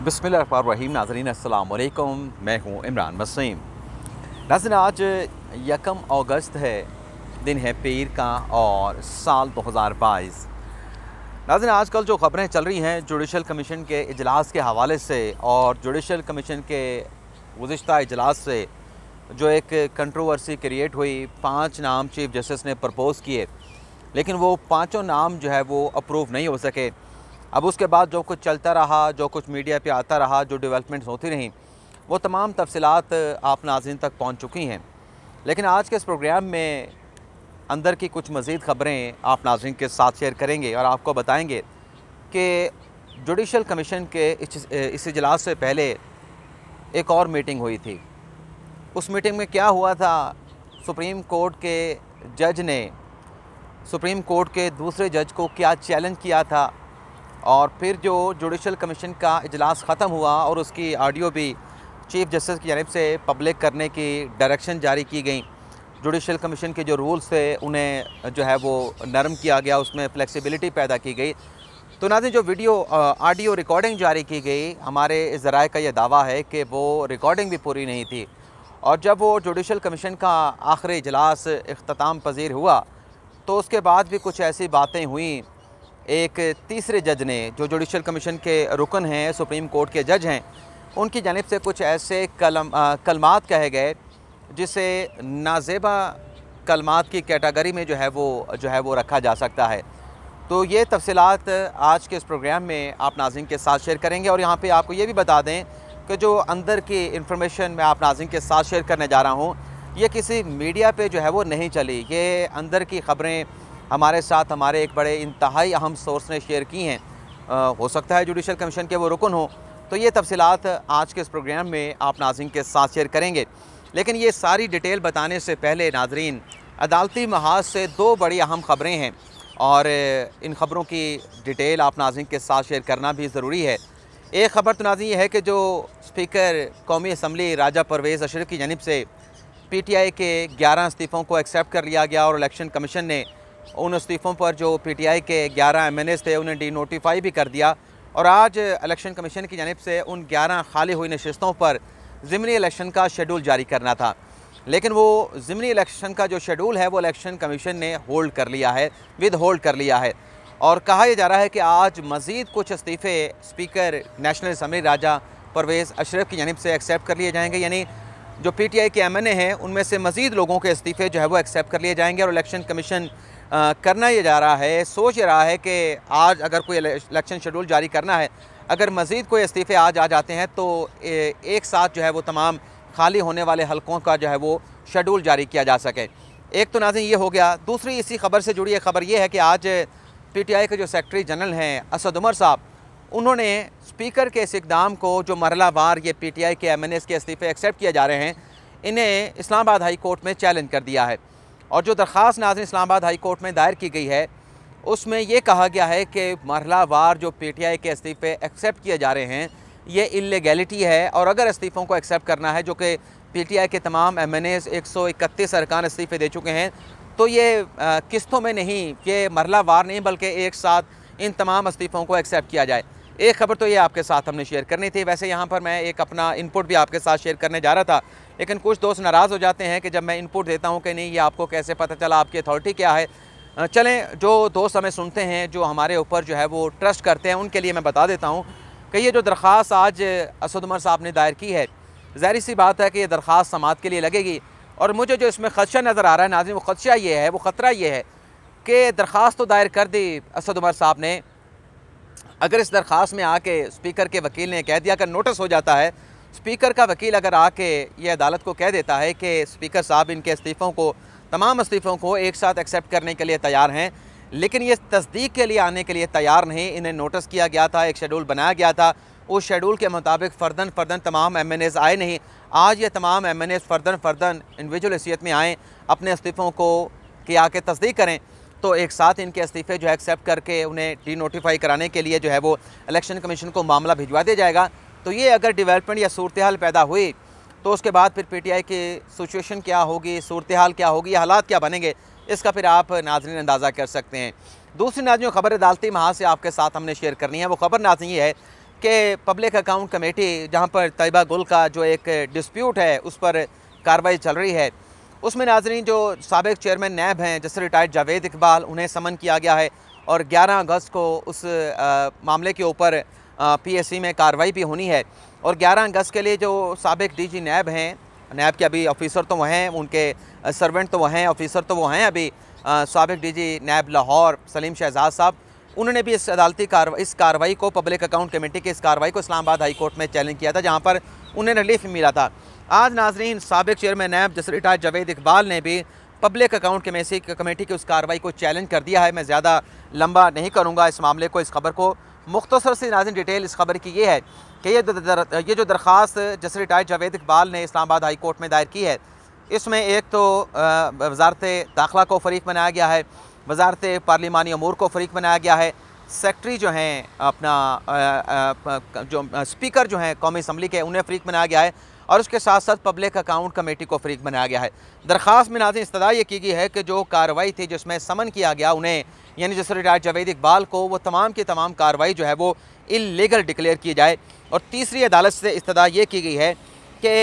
बिस्मिल्लाहिर्रहमानिर्रहीम। नाज़रीन अस्सलाम वालेकुम, मैं हूँ इमरान वसीम। नाज़रीन आज 1 अगस्त है, दिन है पीर का और साल 2022। नाज़रीन आजकल जो ख़बरें चल रही हैं जुडिशल कमीशन के इजलास के हवाले से और जुडिशल कमीशन के गुज़िश्ता इजलास से जो एक कंट्रोवर्सी क्रिएट हुई, 5 नाम चीफ़ जस्टिस ने प्रपोज़ किए, लेकिन वो पाँचों नाम जो है वो अप्रूव नहीं हो सके। अब उसके बाद जो कुछ चलता रहा, जो कुछ मीडिया पे आता रहा, जो डेवलपमेंट्स होती रहीं, वो तमाम तफसीलात आप नाज़रीन तक पहुंच चुकी हैं। लेकिन आज के इस प्रोग्राम में अंदर की कुछ मज़ीद ख़बरें आप नाज़रीन के साथ शेयर करेंगे और आपको बताएंगे कि जुडिशल कमीशन के इस इजलास से पहले एक और मीटिंग हुई थी। उस मीटिंग में क्या हुआ था, सुप्रीम कोर्ट के जज ने सुप्रीम कोर्ट के दूसरे जज को क्या चैलेंज किया था, और फिर जो जुडिशल कमीशन का इजलास ख़त्म हुआ और उसकी ऑडियो भी चीफ़ जस्टिस की जानिब से पब्लिक करने की डायरेक्शन जारी की गई। जुडिशल कमीशन के जो रूल्स थे उन्हें जो है वो नरम किया गया, उसमें फ़्लेक्सिबिलिटी पैदा की गई। तो नाज़रीन जो वीडियो ऑडियो रिकॉर्डिंग जारी की गई, हमारे ज़राए का यह दावा है कि वो रिकॉर्डिंग भी पूरी नहीं थी। और जब वो जुडिशल कमीशन का आखिरी इजलास इख्तिताम पज़ीर हुआ तो उसके बाद भी कुछ ऐसी बातें हुई। एक तीसरे जज ने, जो जुडिशल कमीशन के रुकन हैं, सुप्रीम कोर्ट के जज हैं, उनकी जानिब से कुछ ऐसे कलमात कहे गए जिसे नाजेबा कलमात की कैटेगरी में जो है वो रखा जा सकता है। तो ये तफसीलात आज के इस प्रोग्राम में आप नाज़रीन के साथ शेयर करेंगे। और यहाँ पे आपको ये भी बता दें कि जो अंदर की इंफॉर्मेशन मैं आप नाज़रीन के साथ शेयर करने जा रहा हूँ, ये किसी मीडिया पे जो है वो नहीं चली। ये अंदर की ख़बरें हमारे साथ हमारे एक बड़े इंतहाई अहम सोर्स ने शेयर की हैं। हो सकता है जुडिशल कमीशन के वो रुकन हो। तो ये तफसीलात आज के इस प्रोग्राम में आप नाज़रीन के साथ शेयर करेंगे। लेकिन ये सारी डिटेल बताने से पहले नाज़रीन, अदालती महाज से 2 बड़ी अहम ख़बरें हैं और इन ख़बरों की डिटेल आप नाज़रीन के साथ शेयर करना भी ज़रूरी है। एक ख़बर तो नाज़रीन ये है कि जो स्पीकर कौमी असम्बली राजा परवेज़ अशरफ की जानिब से PTI के 11 इस्तीफ़ों को एक्सेप्ट कर लिया गया और इलेक्शन कमीशन ने उन इस्तीफ़ों पर जो PTI के 11 MNAs थे उन्हें डीनोटिफाई भी कर दिया। और आज इलेक्शन कमीशन की जानिब से उन 11 खाली हुई नशिस्तों पर ज़िमनी इलेक्शन का शेड्यूल जारी करना था, लेकिन वो ज़िमनी इलेक्शन का जो शेड्यूल है वो इलेक्शन कमीशन ने होल्ड कर लिया है, विद होल्ड कर लिया है। और कहा यह जा रहा है कि आज मज़ीद कुछ इस्तीफ़े स्पीकर नेशनल असम्बली राजा परवेज़ अशरफ की जानिब से एक्सेप्ट कर लिए जाएंगे। यानी जो PTI के MNA हैं उनमें से मज़ीद लोगों के इस्तीफ़े जो है वो एक्सेप्ट कर लिए जाएंगे। और इलेक्शन कमीशन करना ये जा रहा है, सोच ये रहा है कि आज अगर कोई इलेक्शन शेड्यूल जारी करना है, अगर मज़ीद कोई इस्तीफ़े आज आ जाते हैं तो एक साथ जो है वो तमाम खाली होने वाले हलकों का जो है वो शेड्यूल जारी किया जा सके। एक तो नाज़रीन ये हो गया। दूसरी इसी खबर से जुड़ी एक ख़बर ये है कि आज PTI के जो सेक्रेटरी जनरल हैं असद उमर साहब, उन्होंने स्पीकर के इस इक़दाम को, जो मरहलावार ये PTI के MNAs के इस्तीफ़े एक्सेप्ट किए जा रहे हैं, इन्हें इस्लामाबाद हाई कोर्ट में चैलेंज कर दिया है। और जो दरख्वास्त नाज़रीन इस्लामाबाद हाई कोर्ट में दायर की गई है उसमें ये कहा गया है कि मरहलावार जो PTI के इस्तीफ़े एक्सेप्ट किए जा रहे हैं ये इल्लीगैलिटी है। और अगर इस्तीफ़ों को एक्सेप्ट करना है, जो कि PTI के तमाम MNAs 131 अरकान इस्तीफ़े दे चुके हैं, तो ये किस्तों में नहीं, ये मरहलावार नहीं, बल्कि एक साथ इन तमाम इस्तीफ़ों को एक्सेप्ट किया जाए। एक ख़बर तो ये आपके साथ हमने शेयर करनी थी। वैसे यहाँ पर मैं एक अपना इनपुट भी आपके साथ शेयर करने जा रहा था, लेकिन कुछ दोस्त नाराज़ हो जाते हैं कि जब मैं इनपुट देता हूँ कि नहीं, ये आपको कैसे पता चला, आपकी अथॉरिटी क्या है। चलें, जो दोस्त हमें सुनते हैं, जो हमारे ऊपर जो है वो ट्रस्ट करते हैं, उनके लिए मैं बता देता हूँ कि ये जो दरख्वास्त आज असद उमर साहब ने दायर की है, ज़ाहिर सी बात है कि ये दरख्वास्त समाअत के लिए लगेगी। और मुझे जो इसमें ख़दशा नज़र आ रहा है नाज़रीन, वो ख़दशा ये है, वो ख़तरा ये है कि दरख्वास्त तो दायर कर दी असद उमर साहब ने, अगर इस दरख्वास्त में आके स्पीकर के वकील ने कह दिया, अगर नोटिस हो जाता है, स्पीकर का वकील अगर आके ये अदालत को कह देता है कि स्पीकर साहब इनके इस्तीफ़ों को, तमाम इस्तीफ़ों को एक साथ एक्सेप्ट करने के लिए तैयार हैं, लेकिन ये तस्दीक के लिए आने के लिए तैयार नहीं, इन्हें नोटिस किया गया था, एक शेड्यूल बनाया गया था, उस शेड्यूल के मुताबिक फ़र्दन तमाम MNAs आए नहीं। आज ये तमाम MNAs फ़र्दन इंडिविजुअल हैसियत में आएँ, अपने इस्तीफ़ों को कि आके तस्दीक करें, तो एक साथ इनके इस्तीफ़े जो है एक्सेप्ट करके उन्हें डीनोटिफाई कराने के लिए जो है वो इलेक्शन कमीशन को मामला भिजवा दिया जाएगा। तो ये अगर डेवलपमेंट या सूरत हाल पैदा हुई तो उसके बाद फिर PTI की सिचुएशन क्या होगी, सूरत हाल क्या होगी, हालात क्या बनेंगे, इसका फिर आप नाज़रीन अंदाज़ा कर सकते हैं। दूसरी नाज़रीन खबर अदालती महाज से आपके साथ हमने शेयर करनी है, वो ख़बर नाज़रीन ये है कि पब्लिक अकाउंट कमेटी जहाँ पर तैयबा गुल का जो एक डिस्प्यूट है उस पर कार्रवाई चल रही है, उसमें नाज़रीन जो साबिक़ चेयरमैन नैब हैं जैसे रिटायर्ड जावेद इकबाल, उन्हें समन किया गया है और 11 अगस्त को उस मामले के ऊपर PSC में कार्रवाई भी होनी है। और 11 अगस्त के लिए जो साबिक़ DG नैब हैं, नैब के अभी ऑफिसर तो वो हैं, उनके सर्वेंट तो वो हैं, ऑफिसर तो वो हैं अभी, साबिक़ DG नैब लाहौर सलीम शहजाद साहब, उन्होंने भी इस अदालती इस कार्रवाई को, पब्लिक अकाउंट कमेटी की इस कार्रवाई को इस्लामाबाद हाई कोर्ट में चैलेंज किया था, जहाँ पर उन्हें रिलीफ मिला था। आज नाजरीन साबिक़ चेयरमैन नैब जैसे रिटायर्ड जावेद इकबाल ने भी पब्लिक अकाउंट कमेटी की उस कार्रवाई को चैलेंज कर दिया है। मैं ज़्यादा लंबा नहीं करूँगा इस मामले को, इस खबर को। मुख्तसर से नाज़रीन डिटेल इस खबर की ये है कि ये जो दरख्वास्त जैसे रिटायर्ड जावेद इकबाल ने इस्लामाबाद हाई कोर्ट में दायर की है, इसमें एक तो वज़ारत दाखिला को फ़रीक बनाया गया है, वज़ारत पार्लिमानी अमूर को फ़रीक बनाया गया है, सेक्रेटरी जो हैं अपना जो स्पीकर जो हैं कौमी असम्बली के, उन्हें फ़रीक बनाया गया है, और उसके साथ साथ पब्लिक अकाउंट कमेटी को फ़रीक बनाया गया है। दरख्वास्त में नाज़रीन इस्तदा ये की गई है कि जो कार्रवाई थी जिसमें समन किया गया उन्हें, यानी जैसे रिटायर्ड जावेद इकबाल को, वो तमाम की तमाम कार्रवाई जो है वो इल्लीगल डिक्लेयर की जाए। और तीसरी अदालत से इस्तदा ये की गई है कि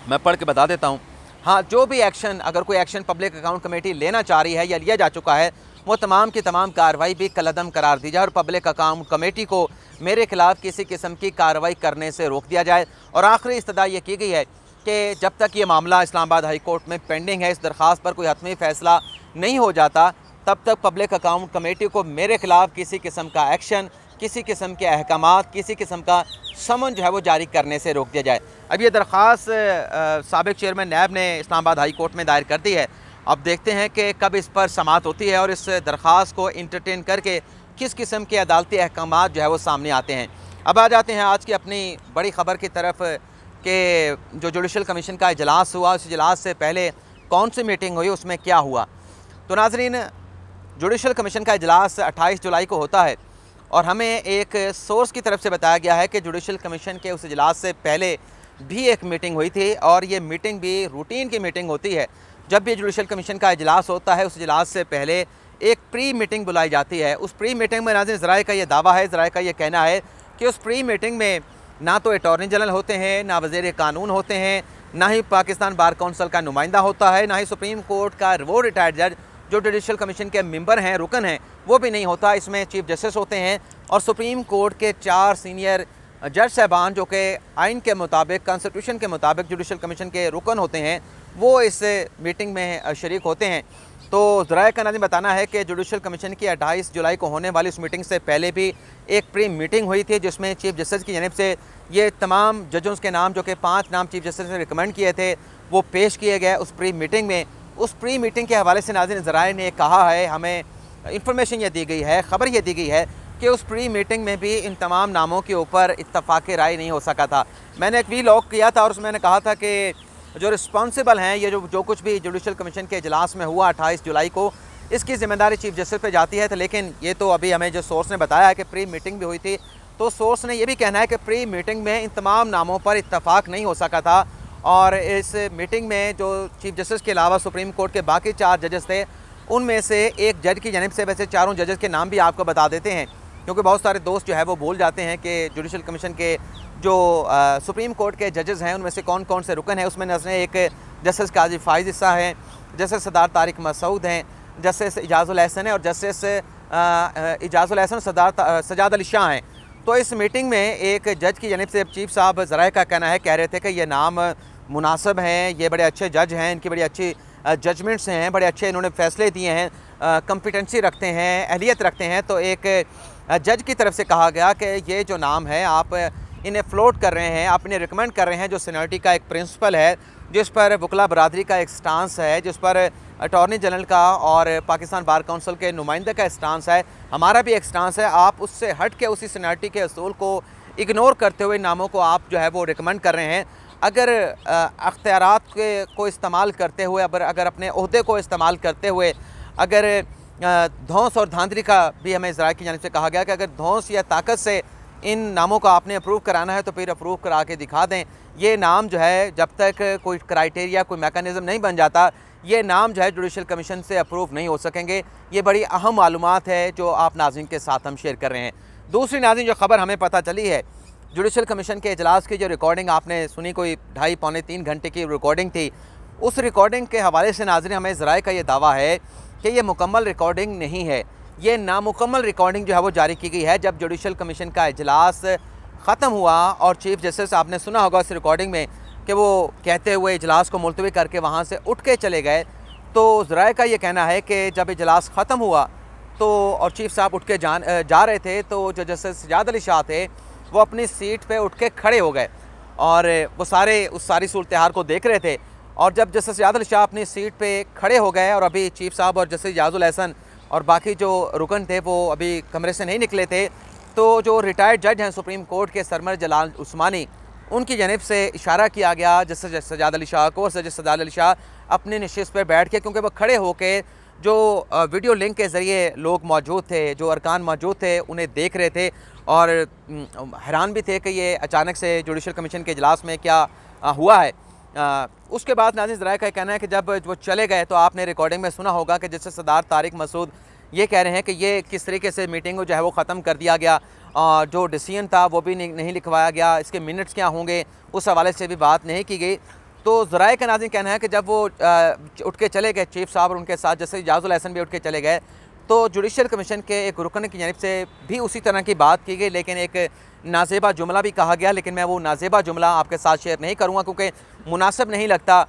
मैं पढ़ के बता देता हूँ, हाँ, जो भी एक्शन, अगर कोई एक्शन पब्लिक अकाउंट कमेटी लेना चाह रही है या लिया जा चुका है, वो तमाम की तमाम कार्रवाई भी कलअदम करार दी जाए और पब्लिक अकाउंट कमेटी को मेरे खिलाफ किसी किस्म की कार्रवाई करने से रोक दिया जाए। और आखिरी इस्तदा ये की गई है कि जब तक ये मामला इस्लामाबाद हाई कोर्ट में पेंडिंग है, इस दरख्वास्त पर कोई हतमी फ़ैसला नहीं हो जाता, तब तक पब्लिक अकाउंट कमेटी को मेरे खिलाफ किसी किस्म का एक्शन, किसी किस्म के अहकामात, किसी किस्म का समन जो है वो जारी करने से रोक दिया जाए। अब ये दरख्वास्त साबिक़ चेयरमैन नैब ने इस्लामाबाद हाई कोर्ट में दायर कर दी है। अब देखते हैं कि कब इस पर समाअत होती है और इस दरख्वास्त को इंटरटेन करके किस किस्म के अदालती अहकामात जो है वो सामने आते हैं। अब आ जाते हैं आज की अपनी बड़ी ख़बर की तरफ कि जो जुडिशल कमीशन का इजलास हुआ, उस इजलास से पहले कौन सी मीटिंग हुई, उसमें क्या हुआ। तो नाज़रीन, जुडिशल कमीशन का इजलास 28 जुलाई को होता है और हमें एक सोर्स की तरफ से बताया गया है कि जुडिशल कमीशन के उस इजलास से पहले भी एक मीटिंग हुई थी और ये मीटिंग भी रूटीन की मीटिंग होती है। जब भी जुडिशल कमीशन का इजलास होता है, उस इजलास से पहले एक प्री मीटिंग बुलाई जाती है। उस प्री मीटिंग में नाज़रीन ज़राए का ये दावा है, ज़राए का ये कहना है कि उस प्री मीटिंग में ना तो अटॉर्नी जनरल होते हैं, ना वज़ीर कानून होते हैं, ना ही पाकिस्तान बार काउंसिल का नुमाइंदा होता है, ना ही सुप्रीम कोर्ट का वो रिटायर्ड जज जो जुडिशल कमीशन के मेंबर हैं, रुकन हैं, वो भी नहीं होता। इसमें चीफ जस्टिस होते हैं और सुप्रीम कोर्ट के 4 सीनियर जज साहबान जो कि आइन के मुताबिक, कॉन्स्टिट्यूशन के मुताबिक जुडिशल कमीशन के रुकन होते हैं, वो इस मीटिंग में शरीक होते हैं। तो ज़राए का नाज़रीन बताना है कि जुडिशल कमीशन की 28 जुलाई को होने वाली उस मीटिंग से पहले भी एक प्री मीटिंग हुई थी जिसमें चीफ जस्टिस की जानिब से ये तमाम जजों के नाम, जो कि 5 नाम चीफ जस्टिस ने रिकमेंड किए थे, वो पेश किए गए उस प्री मीटिंग में। उस प्री मीटिंग के हवाले से नाज़रीन ज़राए ने कहा है, हमें इंफॉर्मेशन ये दी गई है, ख़बर ये दी गई है कि उस प्री मीटिंग में भी इन तमाम नामों के ऊपर इत्तफ़ाक़ राय नहीं हो सका था। मैंने एक वीलॉग किया था और उसमें मैंने कहा था कि जो रिस्पॉन्सिबल हैं, ये जो कुछ भी जुडिशल कमीशन के इजलास में हुआ 28 जुलाई को, इसकी ज़िम्मेदारी चीफ जस्टिस पे जाती है। तो लेकिन ये तो अभी हमें जो सोर्स ने बताया है कि प्री मीटिंग भी हुई थी, तो सोर्स ने ये भी कहना है कि प्री मीटिंग में इन तमाम नामों पर इत्तफ़ाक़ नहीं हो सका था और इस मीटिंग में जो चीफ जस्टिस के अलावा सुप्रीम कोर्ट के बाकी 4 जजेस थे, उनमें से एक जज की जानिब से, वैसे चारों जजेस के नाम भी आपको बता देते हैं क्योंकि बहुत सारे दोस्त जो है वो भूल जाते हैं कि जुडिशल कमीशन के जो सुप्रीम कोर्ट के जजेस हैं उनमें से कौन कौन से रुकन हैं। उसमें नज़रें एक जस्टिस काजी फ़ाइज़ इस्सा हैं, जस्टिस सरदार तारिक मसूद हैं, जस्टिस इजाज़ुल एहसन है और जस्टिस इजाज़ुल एहसन सजाद अली शाह हैं। तो इस मीटिंग में एक जज की जानिब से चीफ साहब ज़राए का कहना है, कह रहे थे कि ये नाम मुनासिब हैं, ये बड़े अच्छे जज हैं, इनकी बड़ी अच्छी जजमेंट्स हैं, बड़े अच्छे इन्होंने फ़ैसले दिए हैं, कम्पिटेंसी रखते हैं, अहलियत रखते हैं। तो एक जज की तरफ से कहा गया कि ये जो नाम है आप इन्हें फ्लोट कर रहे हैं, आप इन्हें रिकमेंड कर रहे हैं, जो सीनियरिटी का एक प्रिंसिपल है, जिस पर वकला बरादरी का एक स्टांस है, जिस पर अटॉर्नी जनरल का और पाकिस्तान बार काउंसिल के नुमाइंदे का स्टांस है, हमारा भी एक स्टांस है, आप उससे हट के उसी सीनियरिटी के असूल को इग्नोर करते हुए नामों को आप जो है वो रिकमेंड कर रहे हैं। अगर अख्तियारात को इस्तेमाल करते हुए, अगर अपने ओहदे को इस्तेमाल करते हुए अगर धौंस और धांधली का भी हमें ज़राए की जानिब से कहा गया कि अगर धौंस या ताकत से इन नामों को आपने अप्रूव कराना है तो फिर अप्रूव करा के दिखा दें। ये नाम जो है जब तक कोई क्राइटेरिया, कोई मैकेनिज़्म नहीं बन जाता, ये नाम जो है जुडिशल कमीशन से अप्रूव नहीं हो सकेंगे। ये बड़ी अहम मालूमात है जो आप नाज़रीन के साथ हम शेयर कर रहे हैं। दूसरी नाज़रीन जो ख़बर हमें पता चली है, जुडिशल कमीशन के इजलास की जो रिकॉर्डिंग आपने सुनी, कोई 2.5 पौने 3 घंटे की रिकॉर्डिंग थी, उस रिकॉर्डिंग के हवाले से नाज़रीन हमें ज़राए का ये दावा है कि ये मुकम्मल रिकॉर्डिंग नहीं है, ये नामुकम्मल रिकॉर्डिंग जो है वो जारी की गई है। जब जुडिशल कमीशन का इजलास ख़त्म हुआ और चीफ जस्टिस, आपने सुना होगा इस रिकॉर्डिंग में कि वो कहते हुए इजलास को मुलतवी करके वहाँ से उठ के चले गए, तो ज़राए का ये कहना है कि जब इजलास ख़त्म हुआ तो और चीफ साहब उठ के जा रहे थे, तो जो जस्टिस सजाद अली शाह थे वो अपनी सीट पे उठ के खड़े हो गए और वो उस सारी सूरत हाल को देख रहे थे। और जब जस्टिस सजाद अली शाह अपनी सीट पे खड़े हो गए और अभी चीफ साहब और जस्टिस इजाज़ुल एहसन और बाकी जो रुकन थे वो अभी कमरे से नहीं निकले थे, तो जो रिटायर्ड जज हैं सुप्रीम कोर्ट के सरमर जलाल उस्मानी, उनकी जानिब से इशारा किया गया जस्टिस सजाद अली शाह को, और जस्टिस सजाद अली शाह अपनी नशिस्त पर बैठ के, क्योंकि वह खड़े होकर जो वीडियो लिंक के ज़रिए लोग मौजूद थे, जो अरकान मौजूद थे, उन्हें देख रहे थे और हैरान भी थे कि ये अचानक से जुडिशल कमीशन के इजलास में क्या हुआ है। उसके बाद नाज़रीन ज़राए का कहना है कि जब वो चले गए तो आपने रिकॉर्डिंग में सुना होगा कि जस्टिस सरदार तारिक मसूद ये कह रहे हैं कि ये किस तरीके से मीटिंग जो है वो ख़त्म कर दिया गया, और जो डिसीजन था वो भी नहीं लिखवाया गया, इसके मिनट्स क्या होंगे उस हवाले से भी बात नहीं की गई। तो ज़राए का नाज़रीन कहना है कि जब वो उठ के चले गए चीफ साहब और उनके साथ जस्टिस इजाज़ुल एहसन भी उठ के चले गए, तो जुडिशल कमीशन के एक रुकन की जानिब से भी उसी तरह की बात की गई, लेकिन एक नाज़ेबा जुमला भी कहा गया, लेकिन मैं वो नाज़ेबा जुमला आपके साथ शेयर नहीं करूँगा क्योंकि मुनासिब नहीं लगता।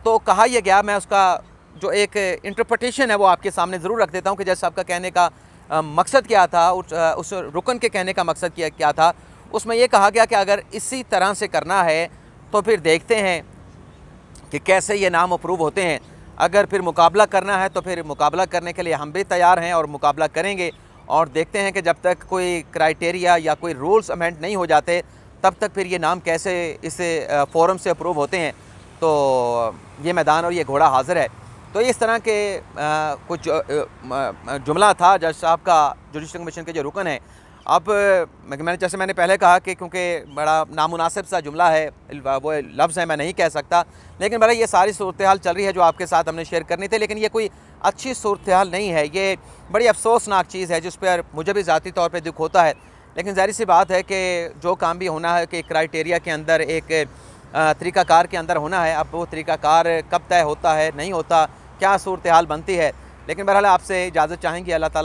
तो कहा यह गया, मैं उसका जो एक इंटरप्रटेशन है वो आपके सामने ज़रूर रख देता हूँ कि जज साहब का कहने का मकसद क्या था, उस रुकन के कहने का मकसद क्या था। उसमें यह कहा गया कि अगर इसी तरह से करना है तो फिर देखते हैं कि कैसे ये नाम अप्रूव होते हैं। अगर फिर मुकाबला करना है तो फिर मुकाबला करने के लिए हम भी तैयार हैं और मुकाबला करेंगे, और देखते हैं कि जब तक कोई क्राइटेरिया या कोई रूल्स अमेंड नहीं हो जाते तब तक फिर ये नाम कैसे इस फोरम से अप्रूव होते हैं। तो ये मैदान और ये घोड़ा हाजिर है। तो इस तरह के कुछ जुमला था जज साहब का, जुडिशल कमीशन के जो रुकन है। अब मैंने पहले कहा कि क्योंकि बड़ा नामुनासिब सा जुमला है, वो लफ्ज़ है, मैं नहीं कह सकता, लेकिन बड़ा ये सारी सूरत हाल चल रही है जो आपके साथ हमने शेयर करनी थी, लेकिन ये कोई अच्छी सूरत हाल नहीं है, ये बड़ी अफसोसनाक चीज़ है जिस पर मुझे भी ज़ाती तौर पर दुख होता है। लेकिन ज़ाहिर सी बात है कि जो काम भी होना है कि क्राइटेरिया के अंदर, एक तरीक़ाकार के अंदर होना है। अब वो तरीक़ाकार कब तय होता है, नहीं होता, क्या सूरत हाल बनती है, लेकिन बहरहाल आपसे इजाज़त चाहेंगे। अल्लाह ताला